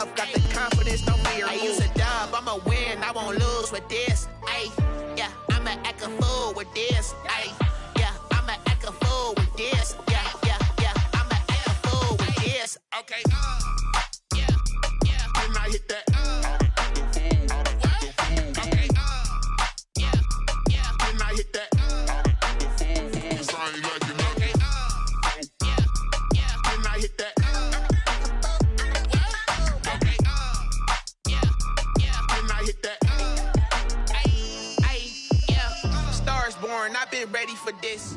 tough, got the confidence, no fear. I use a dub, I'ma win, I won't lose with this. Ay, yeah, I'ma act a fool with this. Ay, yeah, I'ma act a fool with this. Yeah, yeah, yeah, I'ma act a fool with this. Okay, yeah, yeah. When I hit that, okay, yeah, yeah. When I hit that, I've been ready for this.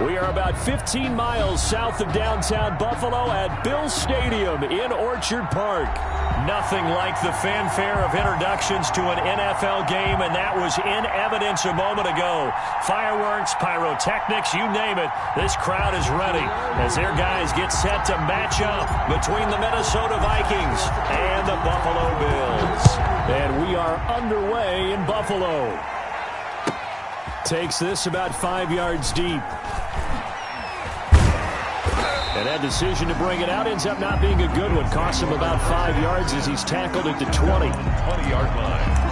We are about 15 miles south of downtown Buffalo at Bill Stadium in Orchard Park. Nothing like the fanfare of introductions to an NFL game, and that was in evidence a moment ago. Fireworks, pyrotechnics, you name it. This crowd is ready as their guys get set to match up between the Minnesota Vikings and the Buffalo Bills. And we are underway in Buffalo. Takes this about 5 yards deep. And that decision to bring it out ends up not being a good one. Costs him about 5 yards as he's tackled at the 20-yard line.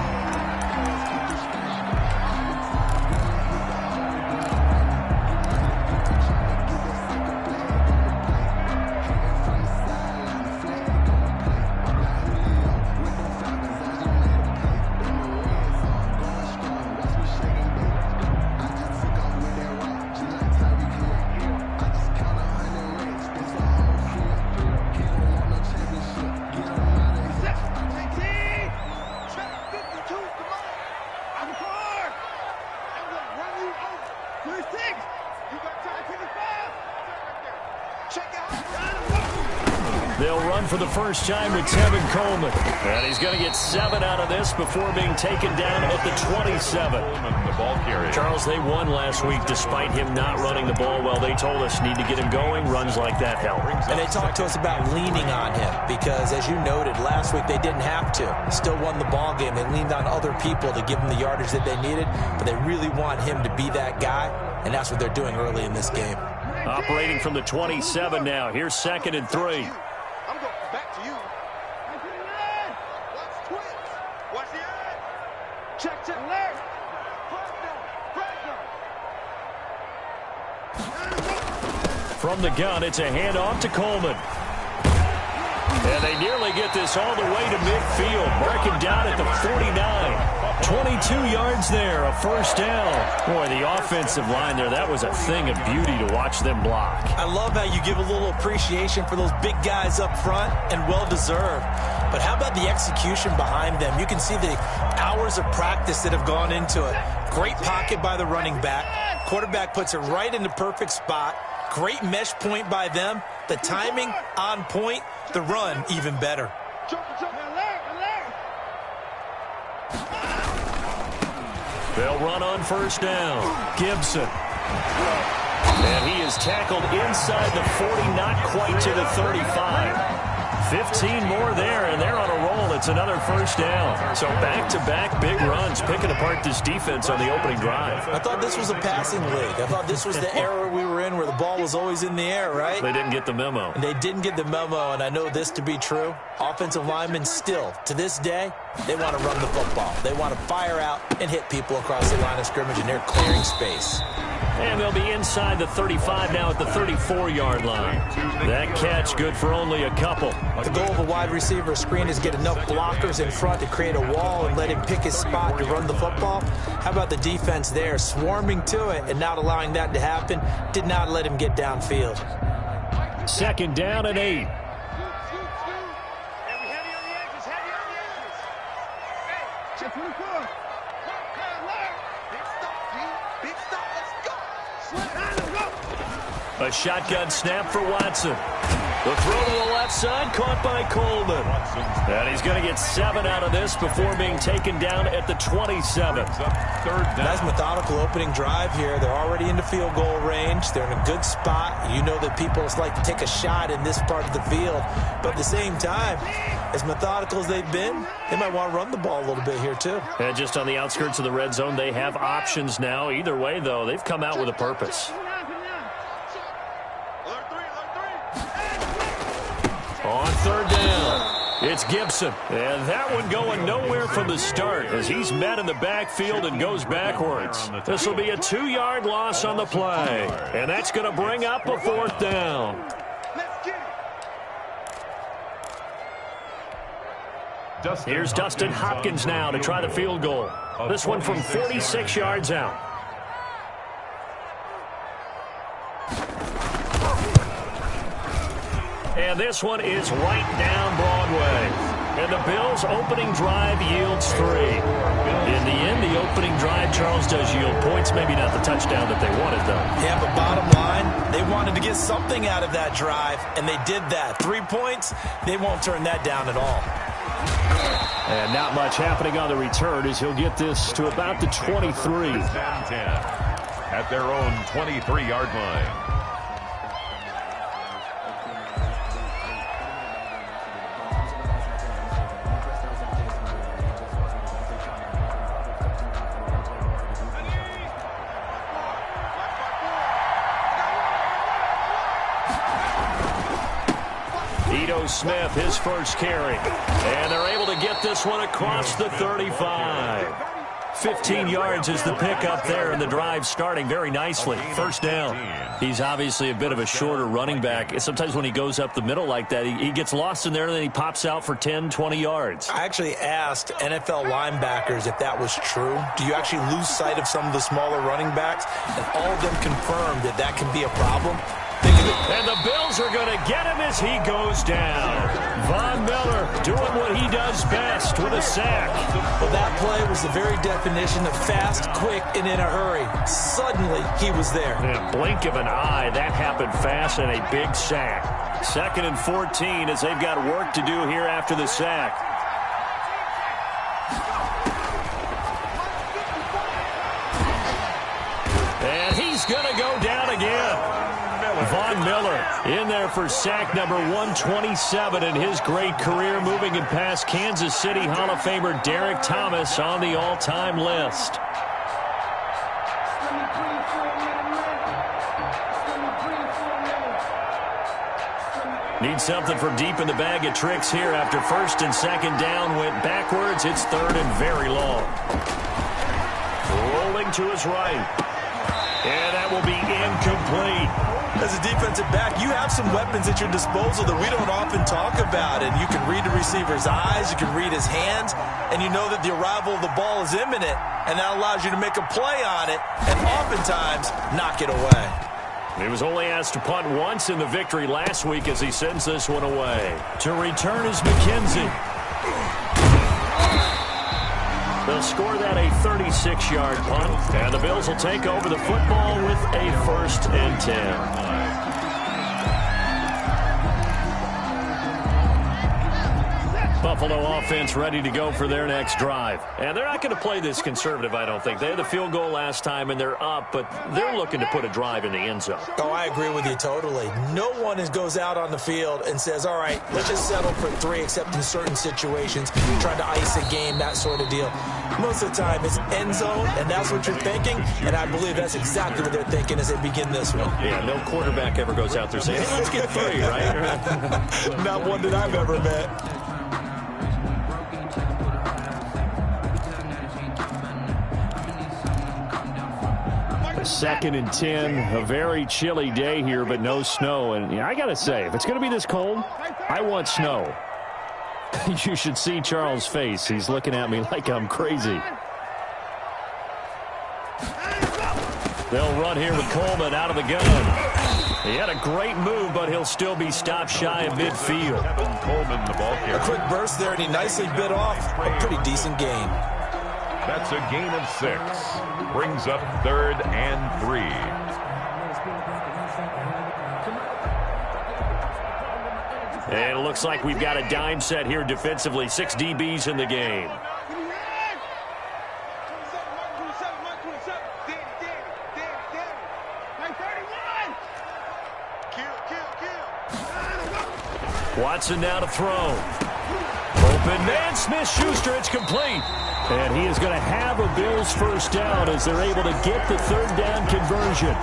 They'll run for the first time with Tevin Coleman. And he's going to get 7 out of this before being taken down at the 27. The ball carrier. Charles, they won last week despite him not running the ball well. They told us need to get him going. Runs like that help. And they talked to us about leaning on him because, as you noted, last week they didn't have to. Still won the ball game. They leaned on other people to give them the yardage that they needed, but they really want him to be that guy, and that's what they're doing early in this game. Operating from the 27 now. Here's 2nd and 3. I'm going back to you. Watch twins. Watch the eye. Check. Larry. From the gun, it's a handoff to Coleman. And they nearly get this all the way to midfield. Marking down at the 49. 22 yards there, a first down. Boy, the offensive line there, that was a thing of beauty to watch them block. I love how you give a little appreciation for those big guys up front, and well-deserved. But how about the execution behind them? You can see the hours of practice that have gone into it. Great pocket by the running back. Quarterback puts it right in the perfect spot. Great mesh point by them. The timing on point. The run even better. They'll run on first down. Gibson. And he is tackled inside the 40, not quite to the 35. 15 more there, and they're on a roll. It's another first down. So back-to-back big runs, picking apart this defense on the opening drive. I thought this was a passing league. I thought this was the era we were in where the ball was always in the air, right? They didn't get the memo. And they didn't get the memo, and I know this to be true. Offensive linemen still, to this day, they want to run the football. They want to fire out and hit people across the line of scrimmage, and they're clearing space. And they'll be inside the 35 now at the 34-yard line. That catch good for only a couple. The goal of a wide receiver screen is get enough blockers in front to create a wall and let him pick his spot to run the football. How about the defense there, swarming to it and not allowing that to happen? Did not let him get downfield. 2nd down and 8. A shotgun snap for Watson. The throw to the left side, caught by Coleman. And he's going to get 7 out of this before being taken down at the 27. Nice methodical opening drive here. They're already into field goal range. They're in a good spot. You know that people like to take a shot in this part of the field. But at the same time, as methodical as they've been, they might want to run the ball a little bit here too. And just on the outskirts of the red zone, they have options now. Either way, though, they've come out with a purpose. On third down, it's Gibson. And that one going nowhere from the start as he's met in the backfield and goes backwards. This will be a 2-yard loss on the play. And that's going to bring up a 4th down. Here's Dustin Hopkins now to try the field goal. This one from 46 yards out. And this one is right down Broadway. And the Bills' opening drive yields 3. In the end, the opening drive, Charles, does yield points. Maybe not the touchdown that they wanted, though. Yeah, but bottom line, they wanted to get something out of that drive, and they did that. 3 points, they won't turn that down at all. And not much happening on the return as he'll get this to about the 23. At their own 23-yard line. Smith, his first carry. And they're able to get this one across the 35. 15 yards is the pickup there, and the drive starting very nicely. First down. He's obviously a bit of a shorter running back. Sometimes when he goes up the middle like that, he gets lost in there, and then he pops out for 10, 20 yards. I actually asked NFL linebackers if that was true. Do you actually lose sight of some of the smaller running backs? And all of them confirmed that that can be a problem. And the Bills are going to get him as he goes down. Von Miller doing what he does best with a sack. Well, that play was the very definition of fast, quick, and in a hurry. Suddenly, he was there. In a blink of an eye, that happened fast and a big sack. 2nd and 14 as they've got work to do here after the sack. And he's going to go down again. Von Miller in there for sack number 127 in his great career, moving and past Kansas City Hall of Famer Derek Thomas on the all-time list. Need something from deep in the bag of tricks here after 1st and 2nd down went backwards. It's 3rd and very long. Rolling to his right. And that will be incomplete. As a defensive back, you have some weapons at your disposal that we don't often talk about. And you can read the receiver's eyes, you can read his hands, and you know that the arrival of the ball is imminent. And that allows you to make a play on it and oftentimes knock it away. He was only asked to punt once in the victory last week as he sends this one away. To return is McKenzie. They'll score that a 36-yard punt, and the Bills will take over the football with a 1st and 10. Buffalo offense ready to go for their next drive. And they're not going to play this conservative, I don't think. They had the field goal last time, and they're up, but they're looking to put a drive in the end zone. Oh, I agree with you totally. No one goes out on the field and says, all right, let's just settle for 3, except in certain situations, trying to ice a game, that sort of deal. Most of the time, it's end zone, and that's what you're thinking, and I believe that's exactly what they're thinking as they begin this one. Yeah, no quarterback ever goes out there saying, hey, let's get 3, right? Not one that I've ever met. Second and 10, a very chilly day here, but no snow. And I got to say, if it's going to be this cold, I want snow. You should see Charles' face. He's looking at me like I'm crazy. They'll run here with Coleman out of the gun. He had a great move, but he'll still be stopped shy of midfield. Coleman, the ball carrier. A quick burst there, and he nicely bit off a pretty decent gain. That's a gain of 6. Brings up 3rd and 3. And it looks like we've got a dime set here defensively. 6 DBs in the game. Watson now to throw. Open man, Smith-Schuster, it's complete. And he is going to have a Bills first down as they're able to get the 3rd down conversion.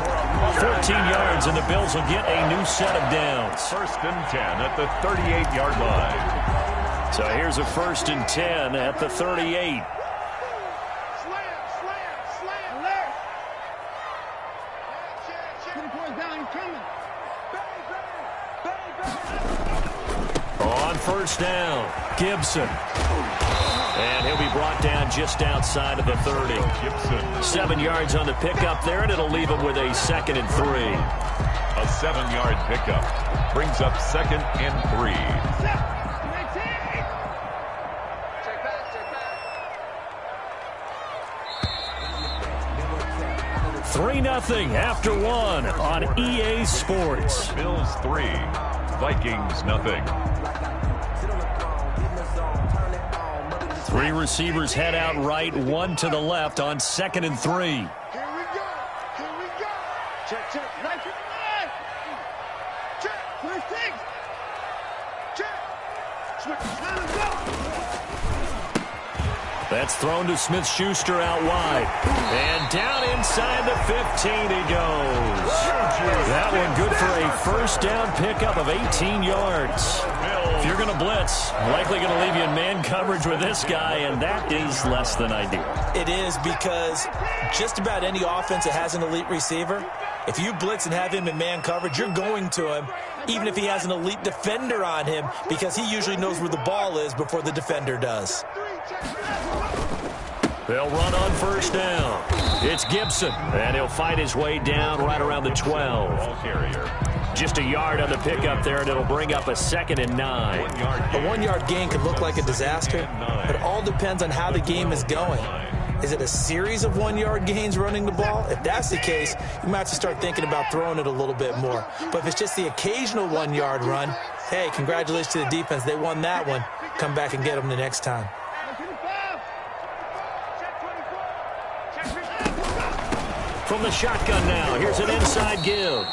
14 yards, and the Bills will get a new set of downs. 1st and 10 at the 38-yard line. So here's a 1st and 10 at the 38. On 1st down, Gibson. And he'll be brought down just outside of the 30. Gibson. 7 yards on the pickup there, and it'll leave him with a 2nd and 3. A 7-yard pickup brings up 2nd and 3. 3-0 after 1 on EA Sports. Bills 3, Vikings nothing. 3 receivers head out right, 1 to the left on 2nd and 3. Here we go. Here we go. Check, check. Right to the left. Check. 26. Check. Switch. Time to go. That's thrown to Smith-Schuster out wide. And down inside the 15 he goes. That one good for a 1st down pickup of 18 yards. If you're going to blitz, likely going to leave you in man coverage with this guy, and that is less than ideal. It is, because just about any offense that has an elite receiver, if you blitz and have him in man coverage, you're going to him, even if he has an elite defender on him, because he usually knows where the ball is before the defender does. They'll run on 1st down. It's Gibson, and he'll fight his way down right around the 12. Ball carrier. Just a yard on the pickup there, and it'll bring up a 2nd and 9. 1-yard gain. A 1-yard gain could look like a disaster, but it all depends on how the game is going. Is it a series of 1-yard gains running the ball? If that's the case, you might have to start thinking about throwing it a little bit more. But if it's just the occasional 1-yard run, hey, congratulations to the defense. They won that one. Come back and get them the next time. From the shotgun now, here's an inside give.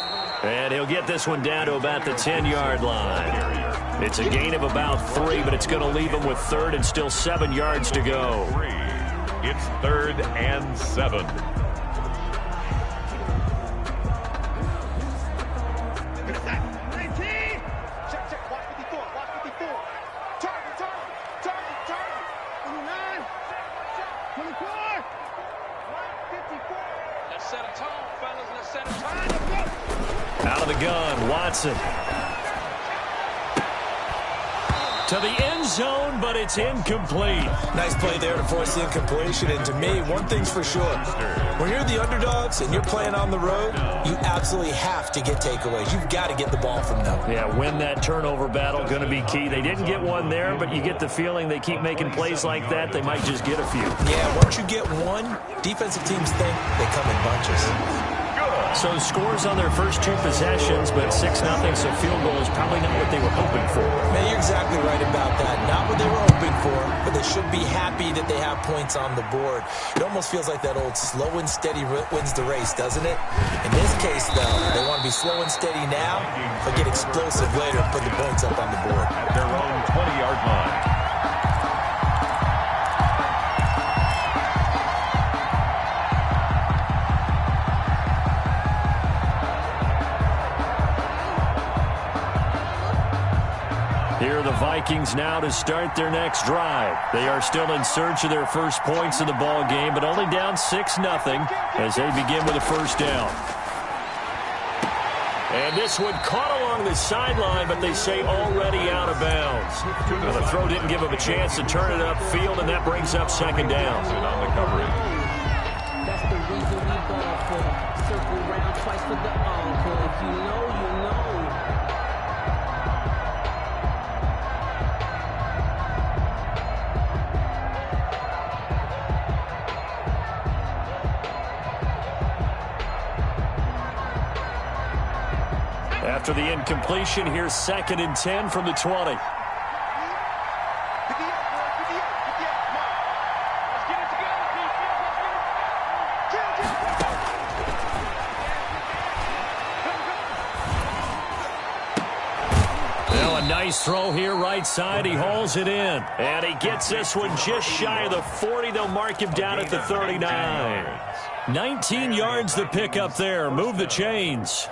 And he'll get this one down to about the 10-yard line. It's a gain of about 3, but it's going to leave him with 3rd and still 7 yards to go. 3. It's 3rd and 7. Out of the gun, Watson. To the end zone, but it's incomplete. Nice play there to force the incompletion. And to me, one thing's for sure. When you're the underdogs and you're playing on the road, you absolutely have to get takeaways. You've got to get the ball from them. Yeah, win that turnover battle, going to be key. They didn't get one there, but you get the feeling they keep making plays like that, they might just get a few. Yeah, once you get one, defensive teams think they come in bunches. So scores on their first 2 possessions, but 6-0, so field goal is probably not what they were hoping for. Man, you're exactly right about that. Not what they were hoping for, but they should be happy that they have points on the board. It almost feels like that old slow and steady wins the race, doesn't it? In this case, though, they want to be slow and steady now, but get explosive later and put the points up on the board. At their own 20-yard line. Here are the Vikings now to start their next drive. They are still in search of their first points in the ball game, but only down 6-0 as they begin with a 1st down. And this one caught along the sideline, but they say already out of bounds. Well, the throw didn't give him a chance to turn it upfield, and that brings up 2nd down. On the coverage. That's the reason we ball for. Circle round twice for the encore. If you know, you know. After the incompletion, here's 2nd and 10 from the 20. Now a nice throw here right side. He hauls it in. And he gets this one just shy of the 40. They'll mark him down at the 39. 19 yards the pick up there. Move the chains.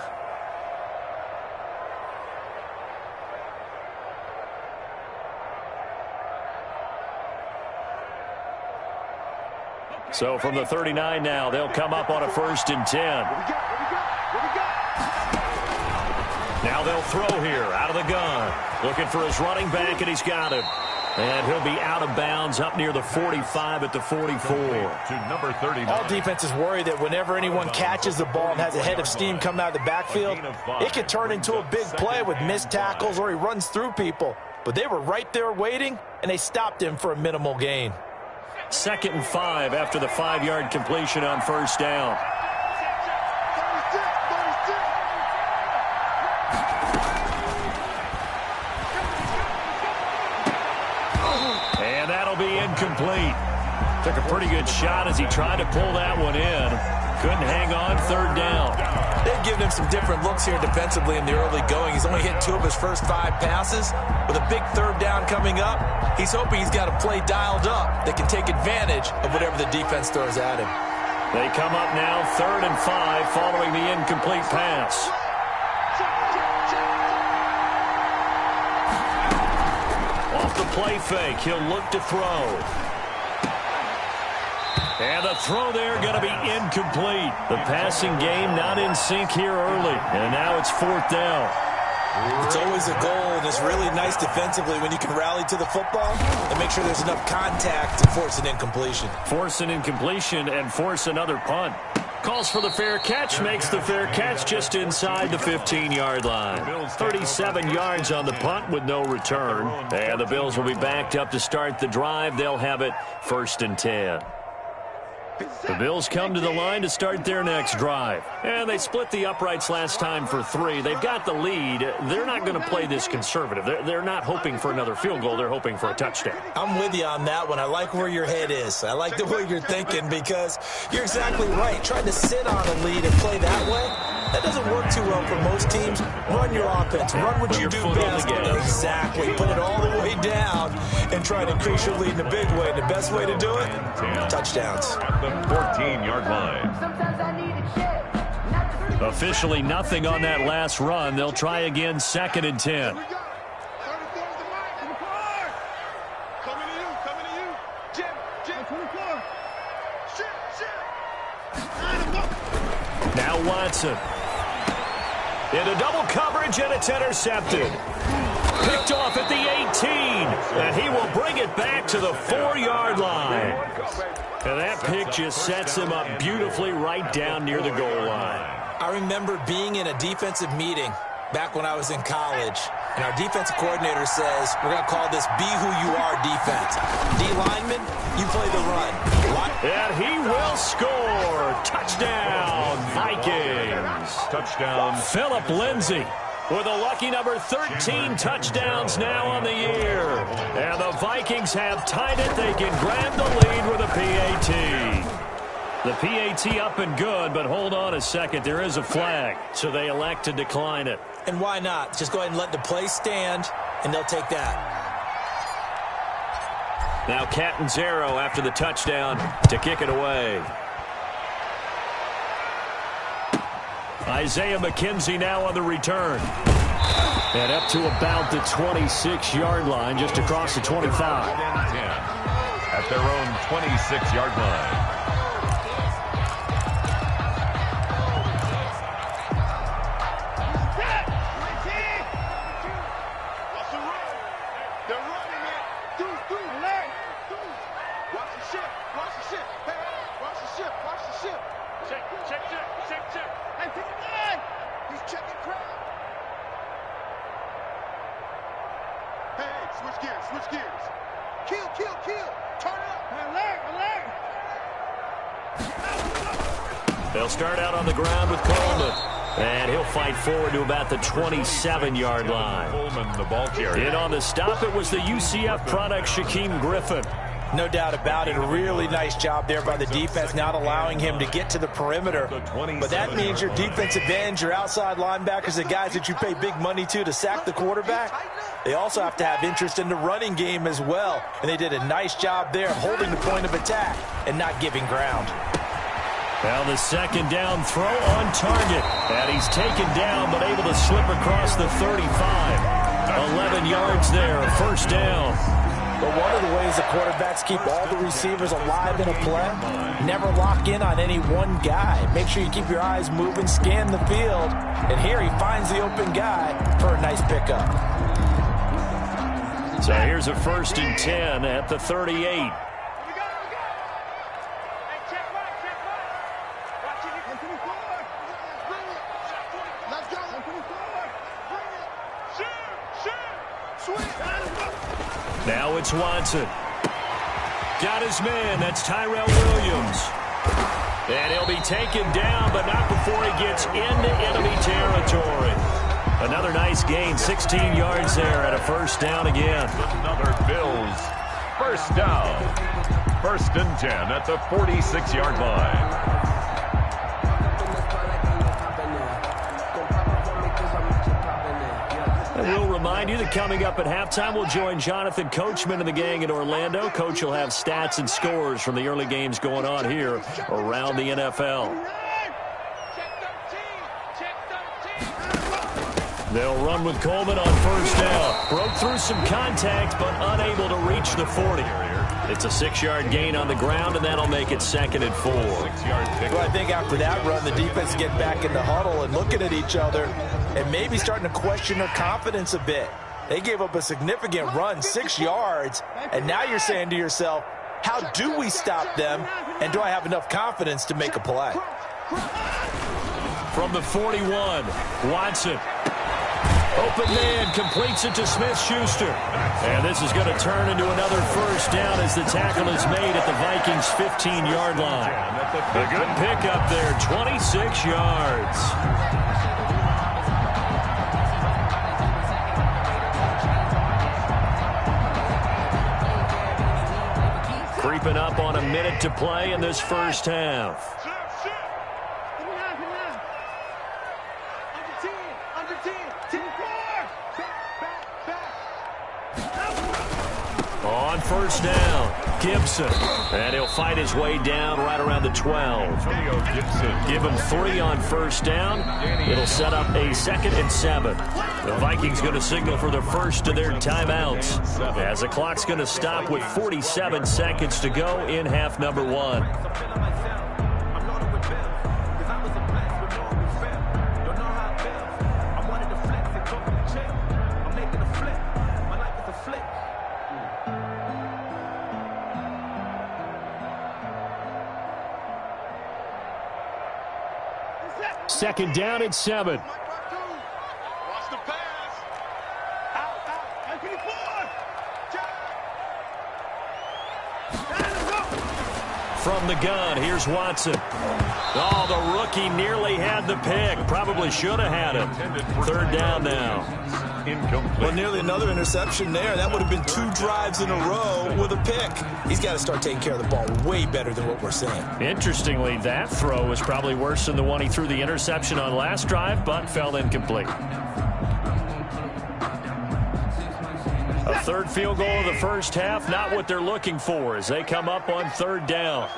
So from the 39 now, they'll come up on a 1st and 10. Now they'll throw here out of the gun. Looking for his running back, and he's got him. And he'll be out of bounds up near the 45 at the 44. To number 39. All defenses worry that whenever anyone catches the ball and has a head of steam coming out of the backfield, it could turn into a big play with missed tackles or he runs through people. But they were right there waiting, and they stopped him for a minimal gain. 2nd and 5 after the 5-yard completion on 1st down. And that'll be incomplete. Took a pretty good shot as he tried to pull that one in. Couldn't hang on. 3rd down. They've given him some different looks here defensively in the early going. He's only hit 2 of his first 5 passes. With a big 3rd down coming up, he's hoping he's got a play dialed up that can take advantage of whatever the defense throws at him. They come up now 3rd and 5 following the incomplete pass. Off the play fake, he'll look to throw. And the throw there going to be incomplete. The passing game not in sync here early. And now it's 4th down. It's always a goal, and it's really nice defensively when you can rally to the football and make sure there's enough contact to force an incompletion. Force an incompletion and force another punt. Calls for the fair catch, makes the fair catch just inside the 15-yard line. 37 yards on the punt with no return. And the Bills will be backed up to start the drive. They'll have it 1st and 10. The Bills come to the line to start their next drive. And they split the uprights last time for 3. They've got the lead. They're not going to play this conservative. They're not hoping for another field goal. They're hoping for a touchdown. I'm with you on that one. I like where your head is. I like the way you're thinking because you're exactly right. Trying to sit on a lead and play that way, that doesn't work too well for most teams. Run your offense. Run what you do best. Exactly. Put it all the way down and try to increase your lead in a big way. The best way to do it, touchdowns. At the 14-yard line. Officially nothing on that last run. They'll try again 2nd and 10. Now Watson. Into double coverage, and it's intercepted. Picked off at the 18, and he will bring it back to the 4-yard line. And that pick just sets him up beautifully right down near the goal line. I remember being in a defensive meeting back when I was in college, and our defensive coordinator says, we're going to call this Be Who You Are defense. D-lineman, you play the run. And he will score. Touchdown, Vikings. Touchdown. Philip Lindsay with a lucky number 13 touchdowns now on the year. And the Vikings have tied it. They can grab the lead with a PAT. The PAT up and good, but hold on a second. There is a flag, so they elect to decline it. And why not? Just go ahead and let the play stand, and they'll take that. Now Catanzaro after the touchdown to kick it away. Isaiah McKenzie now on the return. And up to about the 26-yard line, just across the 25. At their own 26-yard line. Switch gears. Kill. Turn up. Alert. They'll start out on the ground with Coleman. And he'll fight forward to about the 27-yard line. Coleman, the ball carrier. In on the stop, it was the UCF product, Shaquem Griffin. No doubt about it. A really nice job there by the defense, not allowing him to get to the perimeter. But that means your defensive ends, your outside linebackers, the guys that you pay big money to sack the quarterback, they also have to have interest in the running game as well. And they did a nice job there of holding the point of attack and not giving ground. Now the second down throw on target. And he's taken down but able to slip across the 35. 11 yards there, first down. But one of the ways the quarterbacks keep all the receivers alive in a play, never lock in on any one guy. Make sure you keep your eyes moving, scan the field. And here he finds the open guy for a nice pickup. So here's a 1st and 10 at the 38. Now it's Watson. Got his man. That's Tyrell Williams. And he'll be taken down, but not before he gets into enemy territory. Another nice gain, 16 yards there at a first down again. Another Bills first down. 1st and 10 at the 46-yard line. We'll remind you that coming up at halftime, we'll join Jonathan Coachman and the gang in Orlando. Coach will have stats and scores from the early games going on here around the NFL. They'll run with Coleman on first down. Broke through some contact, but unable to reach the 40. It's a 6-yard gain on the ground, and that'll make it 2nd and 4. Well, I think after that run, the defense get back in the huddle and looking at each other and maybe starting to question their confidence a bit. They gave up a significant run, 6 yards, and now you're saying to yourself, how do we stop them, and do I have enough confidence to make a play? From the 41, Watson. Open man, completes it to Smith-Schuster. And this is going to turn into another first down as the tackle is made at the Vikings' 15-yard line. A good pickup there, 26 yards. Creeping up on a minute to play in this first half. On first down, Gibson. And he'll fight his way down right around the 12. Give him 3 on first down. It'll set up a 2nd and 7. The Vikings going to signal for the first of their timeouts as the clock's going to stop with 47 seconds to go in half number 1. Second down at 7. Watch the pass. Out. From the gun, here's Watson. Oh, the rookie nearly had the pick. Probably should have had it. 3rd down now. Incomplete. Well, nearly another interception there. That would have been 2 drives in a row with a pick. He's got to start taking care of the ball way better than what we're seeing. Interestingly, that throw was probably worse than the one he threw the interception on last drive, but fell incomplete. A 3rd field goal of the first half, not what they're looking for as they come up on 3rd down.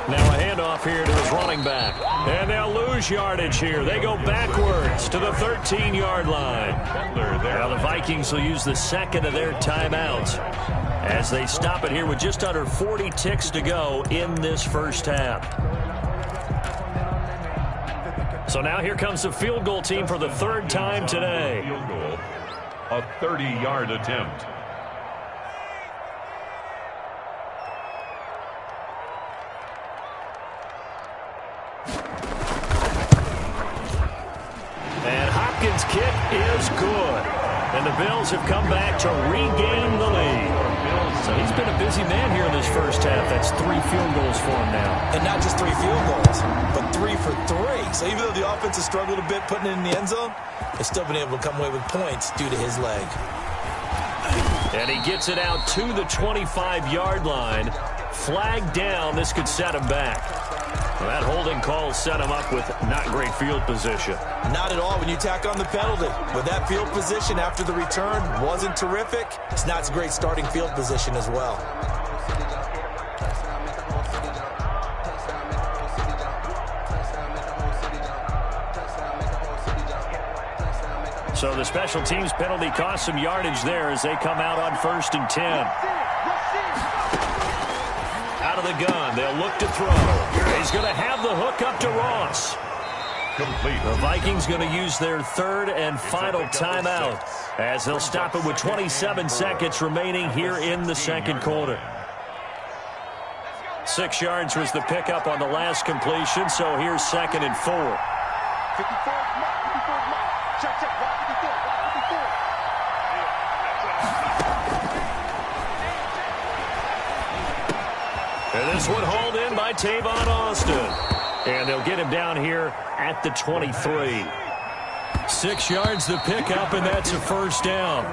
Now a handoff here to his running back. And they'll lose yardage here. They go backwards to the 13-yard line. Now the Vikings will use the 2nd of their timeouts as they stop it here with just under 40 ticks to go in this first half. So now here comes the field goal team for the 3rd time today. Field goal, a 30-yard attempt. And Hopkins' kick is good. And the Bills have come back to regain the lead. So he's been a busy man here in this first half. That's 3 field goals for him now. And not just 3 field goals, but 3 for 3. So even though the offense has struggled a bit putting it in the end zone, they've still been able to come away with points due to his leg. And he gets it out to the 25-yard line. Flag down. This could set him back. Well, that holding call set him up with not great field position. Not at all when you tack on the penalty. With that field position after the return wasn't terrific, it's not a great starting field position as well. So the special teams penalty cost some yardage there as they come out on 1st and 10. Out of the gun, they'll look to throw. He's going to have the hook up to Ross. Complete. The Vikings going to use their third and final timeout as they'll stop it with 27 seconds remaining here in the second quarter. 6 yards was the pickup on the last completion, so here's 2nd and 4. 54, check, check, 54. And this one hauled in by Tavon Austin. And they'll get him down here at the 23. 6 yards the pickup, and that's a first down.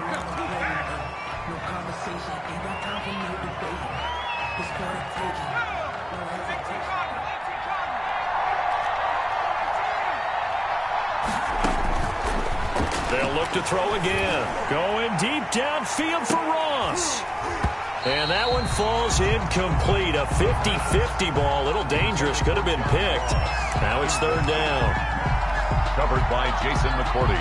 They'll look to throw again. Going deep downfield for Ross. And that one falls incomplete. A 50-50 ball. A little dangerous. Could have been picked. Now it's 3rd down. Covered by Jason McCourty.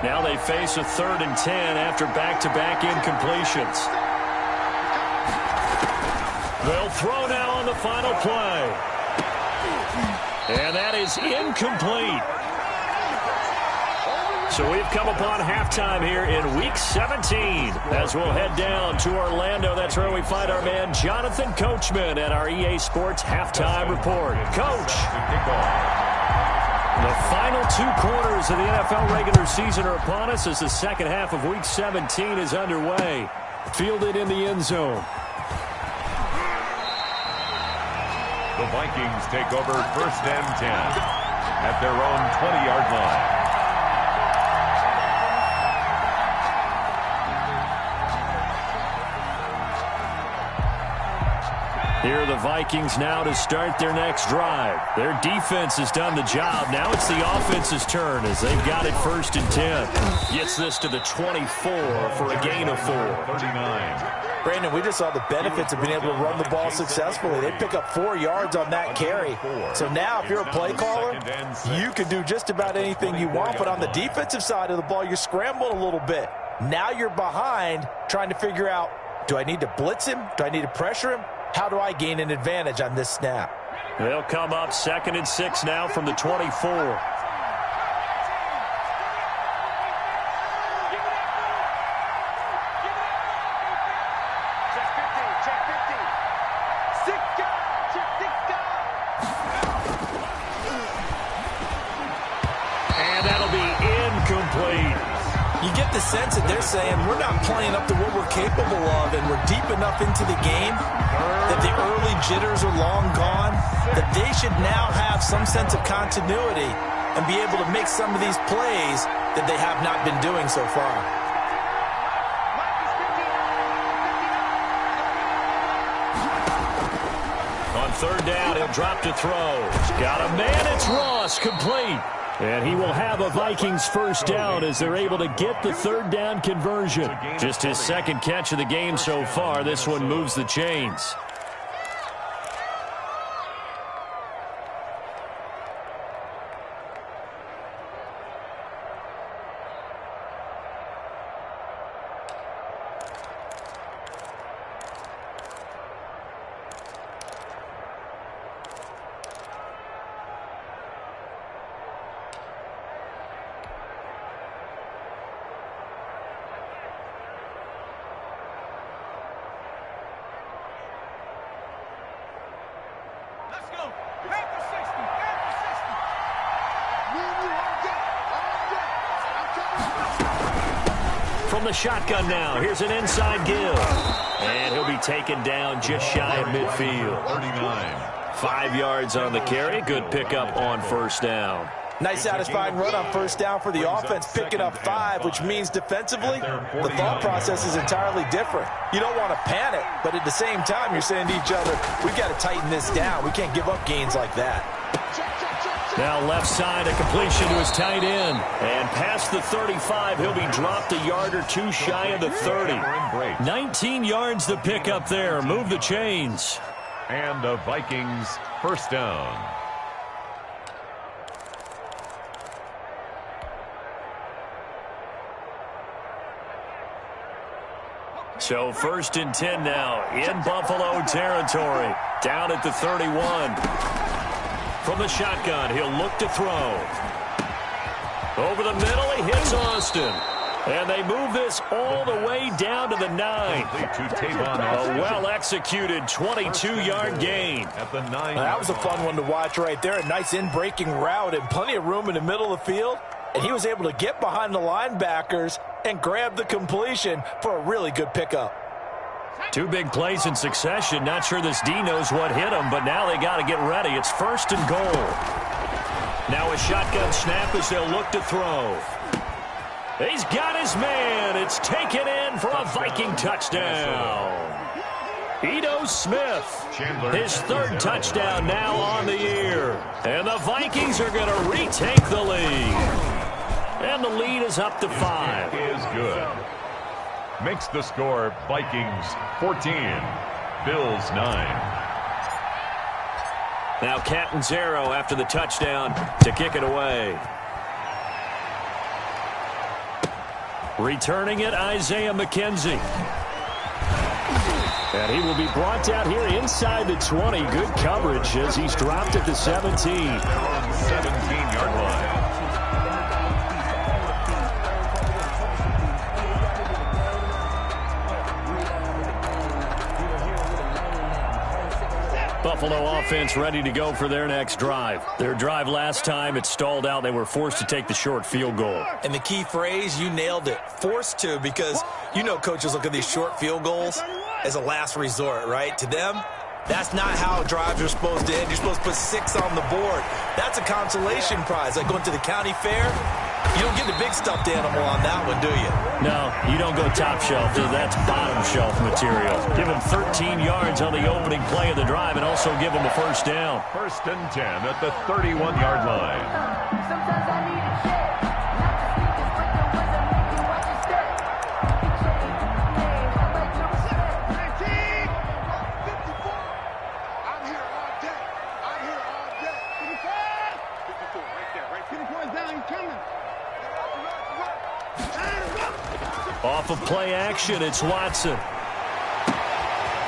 Now they face a 3rd and 10 after back-to-back incompletions. They'll throw now on the final play. And that is incomplete. So we've come upon halftime here in Week 17 as we'll head down to Orlando. That's where we find our man Jonathan Coachman at our EA Sports Halftime Report. Coach, the final 2 quarters of the NFL regular season are upon us as the second half of Week 17 is underway. Fielded in the end zone. The Vikings take over 1st and 10 at their own 20-yard line. Here are the Vikings now to start their next drive. Their defense has done the job. Now it's the offense's turn as they've got it 1st and 10. Gets this to the 24 for a gain of 4. 39. Brandon, we just saw the benefits of being able to run the ball successfully. They pick up 4 yards on that carry. So now if you're a play caller, you can do just about anything you want. But on the defensive side of the ball, you're scrambling a little bit. Now you're behind trying to figure out, do I need to blitz him? Do I need to pressure him? How do I gain an advantage on this snap? They'll come up 2nd and 6 now from the 24. And that'll be incomplete. You get the sense that they're saying we're not playing up to what we're capable of, and we're deep enough into the game that the early jitters are long gone, that they should now have some sense of continuity and be able to make some of these plays that they have not been doing so far. On 3rd down, he'll drop to throw. Got a man, it's Ross, complete. And he will have a Vikings first down as they're able to get the 3rd down conversion. Just his 2nd catch of the game so far. This one moves the chains. From the shotgun now, here's an inside give. And he'll be taken down just shy of midfield. 39. 5 yards on the carry. Good pickup on 1st down. Nice satisfying run on first down for the offense, picking up 5, which means defensively, the thought process is entirely different. You don't want to panic, but at the same time, you're saying to each other, we've got to tighten this down. We can't give up gains like that. Now left side, a completion to his tight end. And past the 35, he'll be dropped a yard or two shy of the 30. 19 yards the pick up there. Move the chains. And the Vikings first down. So 1st and 10 now in Buffalo territory. Down at the 31. From the shotgun, he'll look to throw. Over the middle, he hits Austin. And they move this all the way down to the 9. A well-executed 22-yard gain. At the 9. That was a fun one to watch right there. A nice in-breaking route and plenty of room in the middle of the field. And he was able to get behind the linebackers and grab the completion for a really good pickup. 2 big plays in succession. Not sure this D knows what hit him, but now they got to get ready. It's 1st and goal. Now a shotgun snap as they'll look to throw. He's got his man. It's taken in for a Viking touchdown. Edo Smith, his 3rd touchdown now on the year. And the Vikings are going to retake the lead. And the lead is up to 5. Is good. Makes the score Vikings 14, Bills 9. Now Catanzaro after the touchdown to kick it away. Returning it, Isaiah McKenzie. And he will be brought down here inside the 20. Good coverage as he's dropped at the 17. 17-yard line. Buffalo offense ready to go for their next drive. Their drive last time, it stalled out. They were forced to take the short field goal. And the key phrase, you nailed it, forced to, because you know coaches look at these short field goals as a last resort, right? To them, that's not how drives are supposed to end. You're supposed to put 6 on the board. That's a consolation prize. Like going to the county fair, you don't get the big stuffed animal on that one, do you? No, you don't go top shelf. That's bottom shelf material. Give him 13 yards on the opening play of the drive and also give him a first down. 1st and 10 at the 31-yard line. Sometimes I need a check. Off of play action, it's Watson.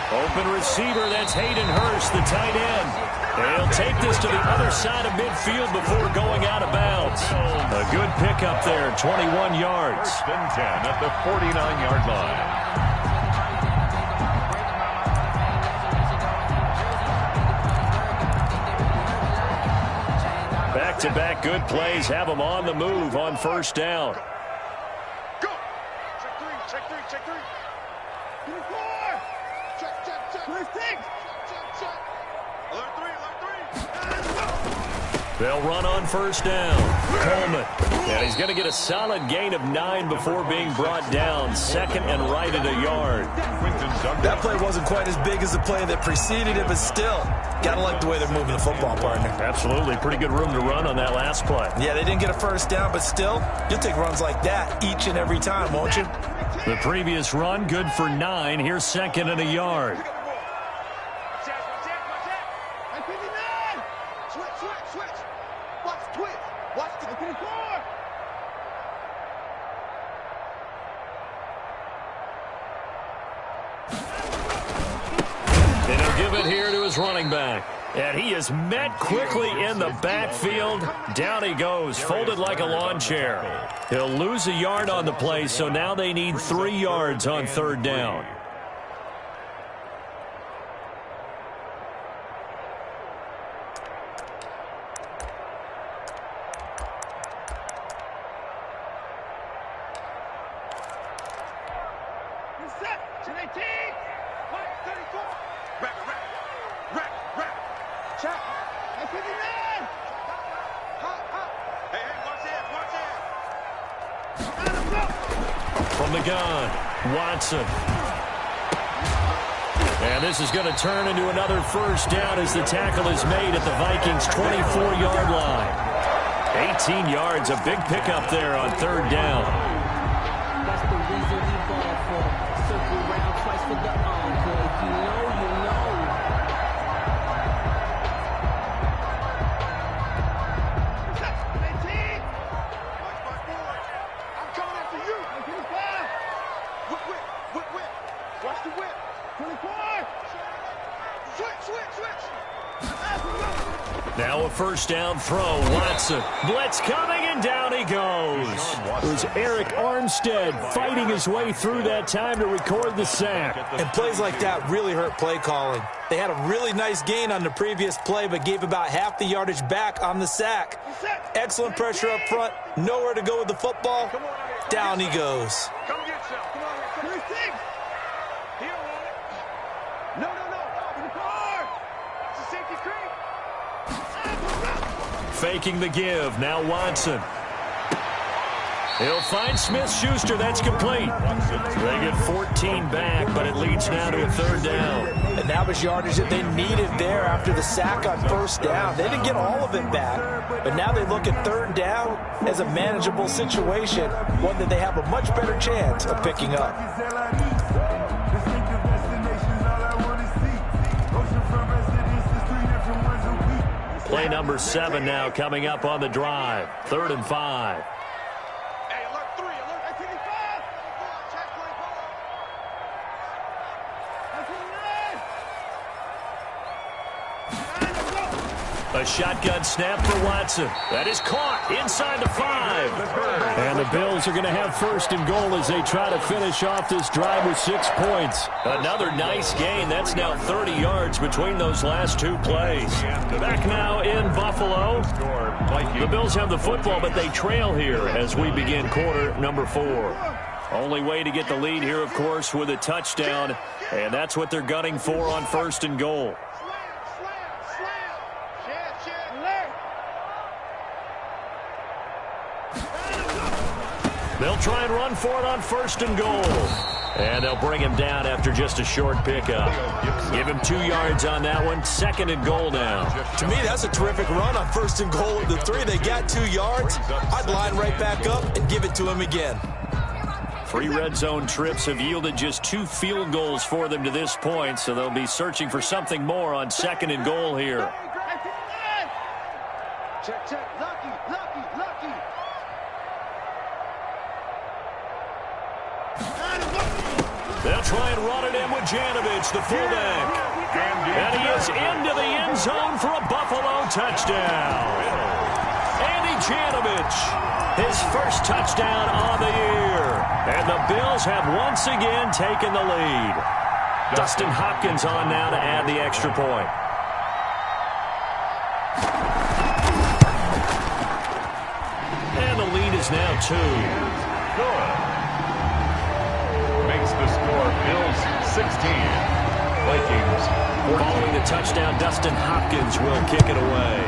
Open receiver, that's Hayden Hurst, the tight end. They'll take this to the other side of midfield before going out of bounds. A good pickup there, 21 yards. 1st and 10 at the 49-yard line. Back-to-back good plays have them on the move on first down. They'll run on first down. Coleman. And he's going to get a solid gain of 9 before being brought down. 2nd and right at a yard. That play wasn't quite as big as the play that preceded it, but still, got to like the way they're moving the football, partner. Absolutely. Pretty good room to run on that last play. Yeah, they didn't get a first down, but still, you'll take runs like that each and every time, won't you? The previous run, good for 9. Here's 2nd and a yard. Running back, and he is met quickly in the backfield. Down he goes, folded like a lawn chair. He'll lose a yard on the play, so now they need 3 yards on 3rd down. From the gun, Watson. And this is going to turn into another first down as the tackle is made at the Vikings' 24-yard line. 18 yards, a big pickup there on third down. That's the reason we ball for. Circle round twice for the encore. If you know, you know. I'm coming after you. 25. Whip. Watch the whip. 25. Switch. Now a first down throw. Watson. Blitz coming, and down he goes. It was Eric Armstead fighting his way through that time to record the sack. And plays like that really hurt play calling. They had a really nice gain on the previous play, but gave about half the yardage back on the sack. Excellent pressure up front. Nowhere to go with the football. Down he goes. Come get some. Come on. 36. He don't want it. No. In the car. It's a safety creep. Faking the give. Now Watson. He'll find Smith-Schuster. That's complete. They get 14 back, but it leads now to a third down. And that was yardage that they needed there after the sack on first down. They didn't get all of it back, but now they look at third down as a manageable situation, one that they have a much better chance of picking up. Play number 7 now coming up on the drive. 3rd and 5. Hey, alert 3. Alert 25. Check 24. A shotgun snap for Watson. That is caught inside the 5. And the Bills are going to have 1st and goal as they try to finish off this drive with 6 points. Another nice gain. That's now 30 yards between those last 2 plays. Back now in Buffalo. The Bills have the football, but they trail here as we begin quarter number 4. Only way to get the lead here, of course, with a touchdown. And that's what they're gunning for on 1st and goal. They'll try and run for it on 1st and goal. And they'll bring him down after just a short pickup. Give him 2 yards on that one. 2nd and goal now. To me, that's a terrific run on 1st and goal of the 3. They got 2 yards. I'd line right back up and give it to him again. 3 red zone trips have yielded just 2 field goals for them to this point, so they'll be searching for something more on 2nd and goal here. Check. Lucky. They'll try and run it in with Janovich, the fullback. And he is into the end zone for a Buffalo touchdown. Andy Janovich, his first touchdown on the year. And the Bills have once again taken the lead. Dustin Hopkins on now to add the extra point. And the lead is now 2. Good. Makes the score Bills 16. Vikings 14. Following the touchdown, Dustin Hopkins will kick it away.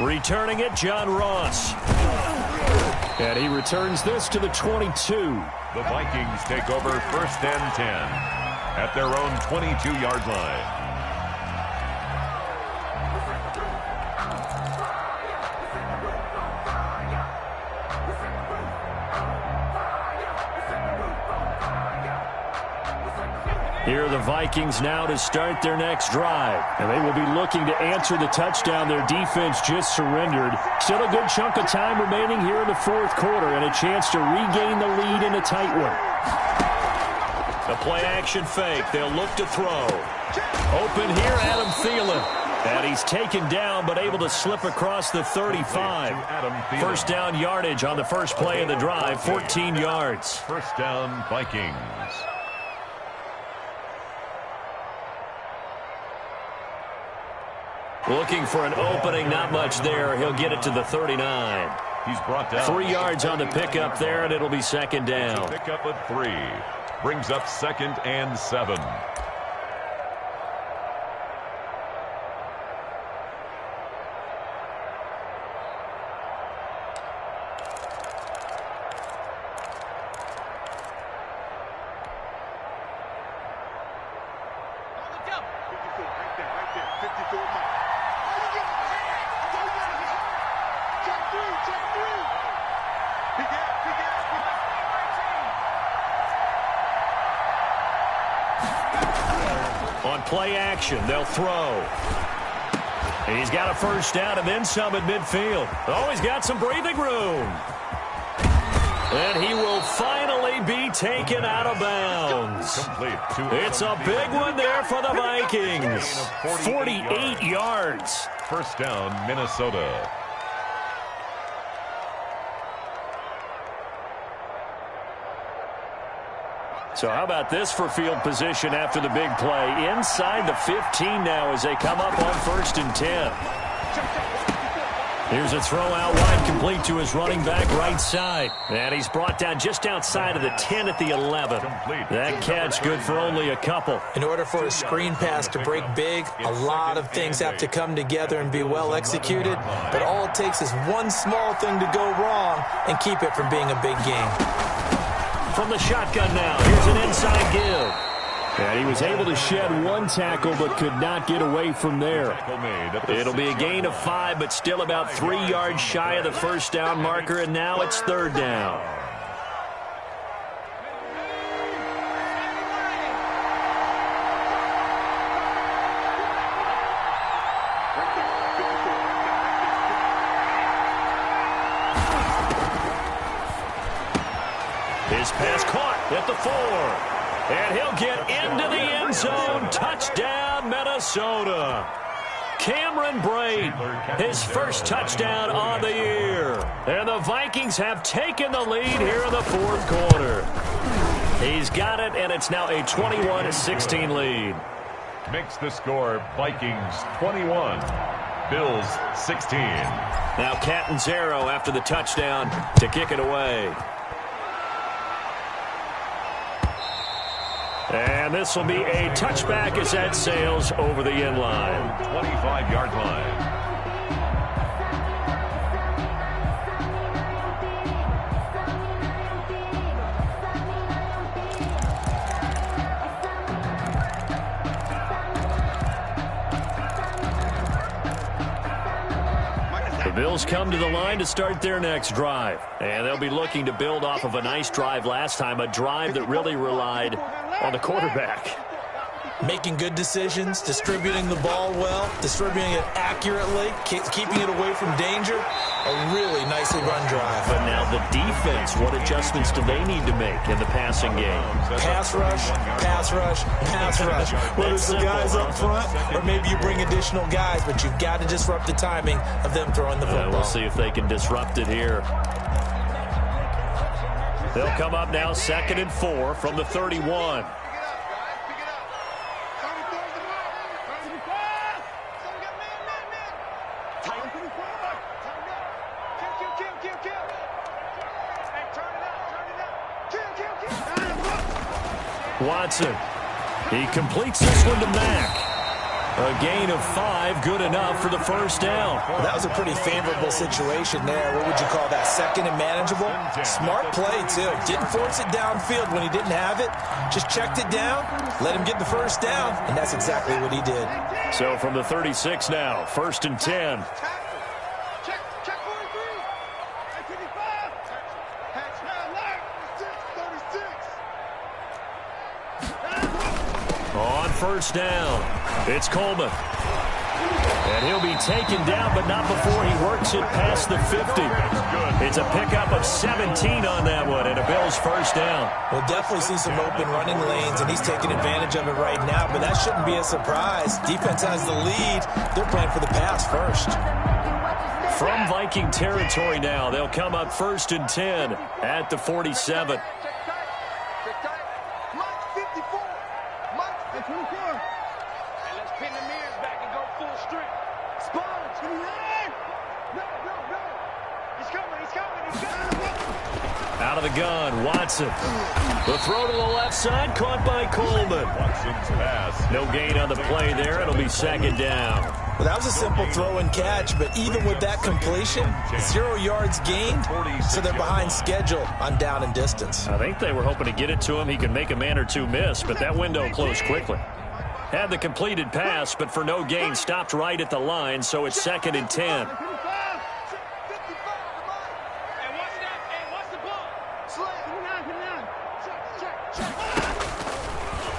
Returning it, John Ross. And he returns this to the 22. The Vikings take over 1st and 10 at their own 22-yard line. Here are the Vikings now to start their next drive. And they will be looking to answer the touchdown their defense just surrendered. Still a good chunk of time remaining here in the 4th quarter and a chance to regain the lead in a tight one. The play-action fake. They'll look to throw. Open here, Adam Thielen. And he's taken down but able to slip across the 35. 1st down yardage on the first play of the drive, 14 yards. 1st down, Vikings. Looking for an opening, not much there. He'll get it to the 39. He's brought down 3 yards on the pickup there, and it'll be 2nd down. Pickup of 3. Brings up 2nd and 7. Right there. 54 miles. Check three. Big ass. On play action, they'll throw. He's got a first down and then some at midfield. Oh, he's got some breathing room. And he will finally be taken out of bounds. It's a big one there for the Vikings. 48 yards. First down, Minnesota. So how about this for field position after the big play? Inside the 15 now as they come up on 1st and 10. Here's a throw out wide, complete to his running back right side. And he's brought down just outside of the 10 at the 11. That catch good for only a couple. In order for a screen pass to break big, a lot of things have to come together and be well executed. But all it takes is one small thing to go wrong and keep it from being a big game. From the shotgun now, here's an inside give. And he was able to shed one tackle but could not get away from there. It'll be a gain of 5, but still about 3 yards shy of the first down marker, and now it's 3rd down. His pass caught at the 4. And he'll get into the end zone. Touchdown, Minnesota. Cameron Braid, his first touchdown on the year. And the Vikings have taken the lead here in the 4th quarter. He's got it, and it's now a 21-16 lead. Makes the score Vikings 21, Bills 16. Now Catanzaro after the touchdown to kick it away. And this will be a touchback as that sails over the end line. 25-yard line. The Bills come to the line to start their next drive. And they'll be looking to build off of a nice drive last time, a drive that really relied on the quarterback. Making good decisions, distributing the ball well, distributing it accurately, keeping it away from danger. A really nicely run drive. But now the defense, what adjustments do they need to make in the passing game? Pass rush, pass rush, pass rush. Whether it's the guys up front or maybe you bring additional guys, but you've got to disrupt the timing of them throwing the football. We'll see if they can disrupt it here. They'll come up now 2nd and 4 from the 31. Watson. He completes this one to Mack. A gain of 5, good enough for the first down. Well, that was a pretty favorable situation there. What would you call that? 2nd and manageable? Smart play, too. Didn't force it downfield when he didn't have it. Just checked it down, let him get the first down, and that's exactly what he did. So from the 36 now, 1st and 10. Check 43. 55. Touchdown, 36. On 1st down, it's Coleman. And he'll be taken down, but not before he works it past the 50. It's a pickup of 17 on that one, and a Bills first down. We'll definitely see some open running lanes, and he's taking advantage of it right now, but that shouldn't be a surprise. Defense has the lead. They're playing for the pass first. From Viking territory now, they'll come up 1st and 10 at the 47. Out of the gun, Watson. The throw to the left side, caught by Coleman. Watson's pass. No gain on the play there. It'll be 2nd down. Well, that was a simple throw and catch, but even with that completion, 0 yards gained, so they're behind schedule on down and distance. I think they were hoping to get it to him. He could make a man or two miss, but that window closed quickly. Had the completed pass, but for no gain, stopped right at the line, so it's 2nd and 10.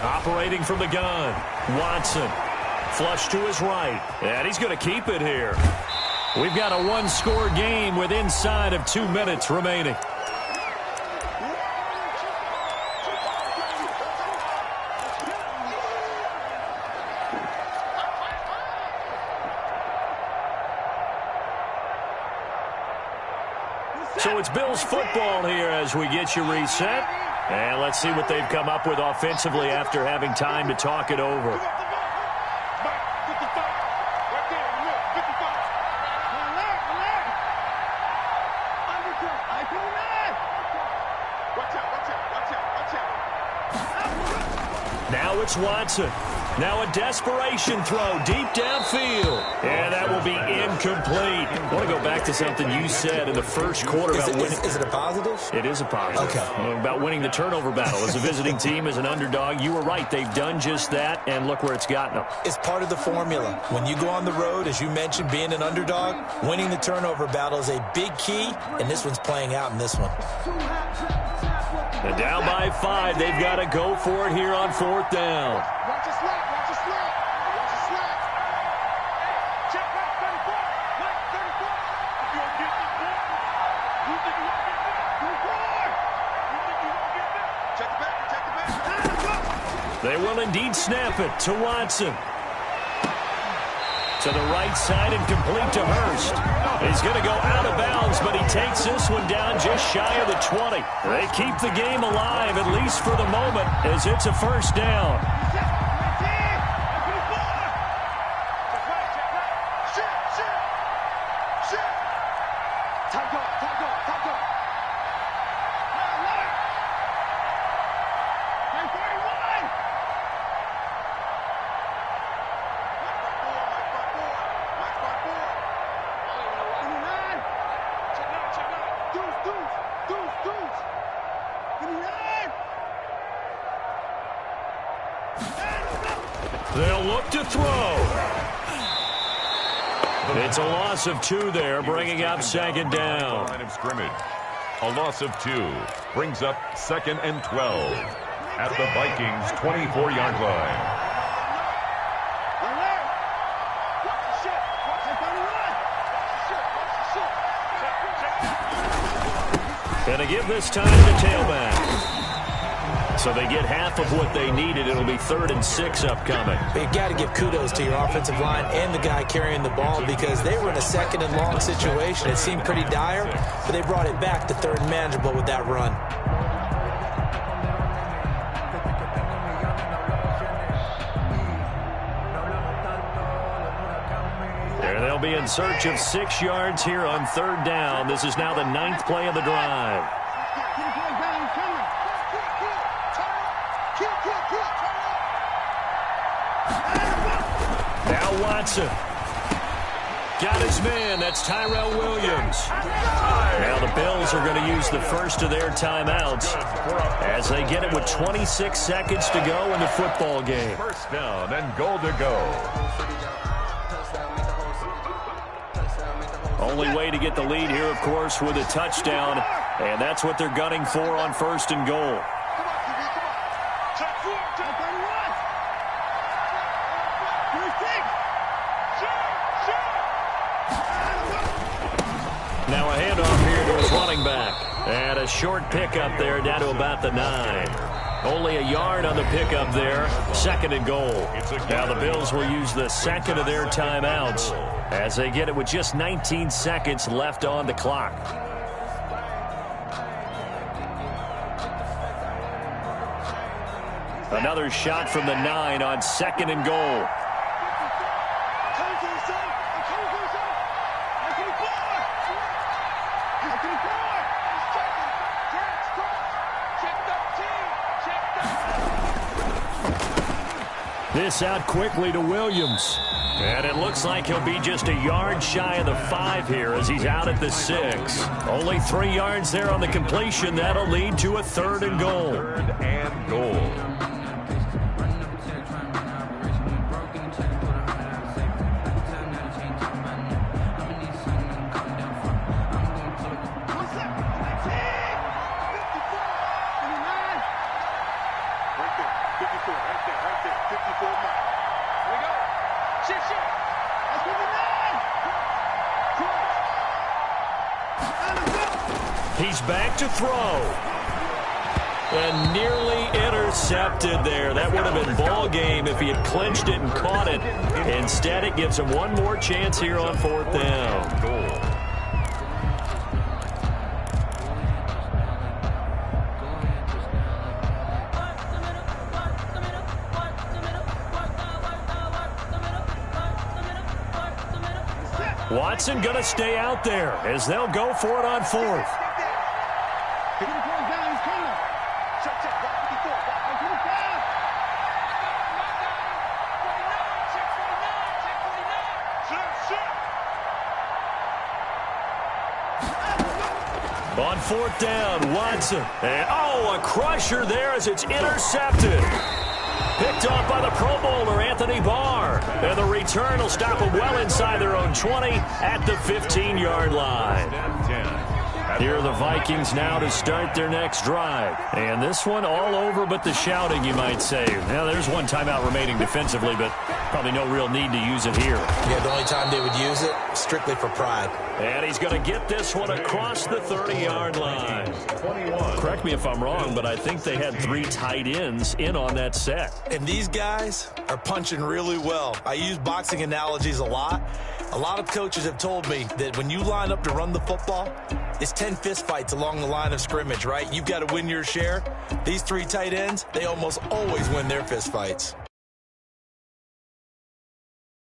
Operating from the gun, Watson. Flush to his right, and he's going to keep it here. We've got a one-score game with inside of 2 minutes remaining. So it's Bills football here as we get you reset. And let's see what they've come up with offensively after having time to talk it over. Now it's Watson. Now a desperation throw deep downfield. And that will be incomplete. I want to go back to something you said in the first quarter about winning. Is it a positive? It is a positive. Okay. About winning the turnover battle. As a visiting team, as an underdog, you were right. They've done just that, and look where it's gotten them. It's part of the formula. When you go on the road, as you mentioned, being an underdog, winning the turnover battle is a big key, and this one's playing out in this one. And down by 5, they've got to go for it here on 4th down. Watch your slack, watch your slack. Watch your slack. Check back 34. Black 34. If you don't get this ball, you think you won't get this? 34. You think you won't get this? Check the back, check the back. They will indeed snap it to Watson. To the right side and complete to Hurst. He's going to go out of bounds, but he takes this one down just shy of the 20. They keep the game alive, at least for the moment, as it's a 1st down. They'll look to throw. It's a loss of 2 there, bringing up 2nd down. Line of scrimmage. A loss of 2 brings up 2nd and 12 at the Vikings' 24-yard line. Gonna give this time to tailback. So they get half of what they needed. It'll be 3rd and 6 upcoming. You've got to give kudos to your offensive line and the guy carrying the ball because they were in a 2nd and long situation. It seemed pretty dire, but they brought it back to 3rd and manageable with that run. There they'll be in search of 6 yards here on 3rd down. This is now the 9th play of the drive. Now Watson. Got his man. That's Tyrell Williams. Now the Bills are going to use the first of their timeouts as they get it with 26 seconds to go in the football game. 1st down and goal to go. Only way to get the lead here, of course, with a touchdown, and that's what they're gunning for on 1st and goal. Now a handoff here to his running back. And a short pickup there down to about the 9. Only a yard on the pickup there. 2nd and goal. Now the Bills will use the 2nd of their timeouts as they get it with just 19 seconds left on the clock. Another shot from the 9 on 2nd and goal. This out quickly to Williams. And it looks like he'll be just a yard shy of the 5 here as he's out at the 6. Only 3 yards there on the completion. That'll lead to a 3rd and goal. 3rd and goal. right there. 54 miles. Here we go. Shit. That's 59. He's back to throw. And nearly intercepted there. That would have been ball game if he had clinched it and caught it. Instead, it gives him one more chance here on 4th down. Watson going to stay out there as they'll go for it on 4th. On 4th down, Watson. And, a crusher there as it's intercepted. Picked off by the Pro Bowler, Anthony Barr. And the return will stop them well inside their own 20 at the 15-yard line. Here are the Vikings now to start their next drive. And this one all over but the shouting, you might say. Now, there's one timeout remaining defensively, but probably no real need to use it here. Yeah, the only time they would use it, strictly for pride. And he's going to get this one across the 30-yard line. Correct me if I'm wrong, but I think they had 3 tight ends in on that set. And these guys are punching really well. I use boxing analogies a lot. A lot of coaches have told me that when you line up to run the football, it's 10 fistfights along the line of scrimmage, right? You've got to win your share. These 3 tight ends, they almost always win their fistfights.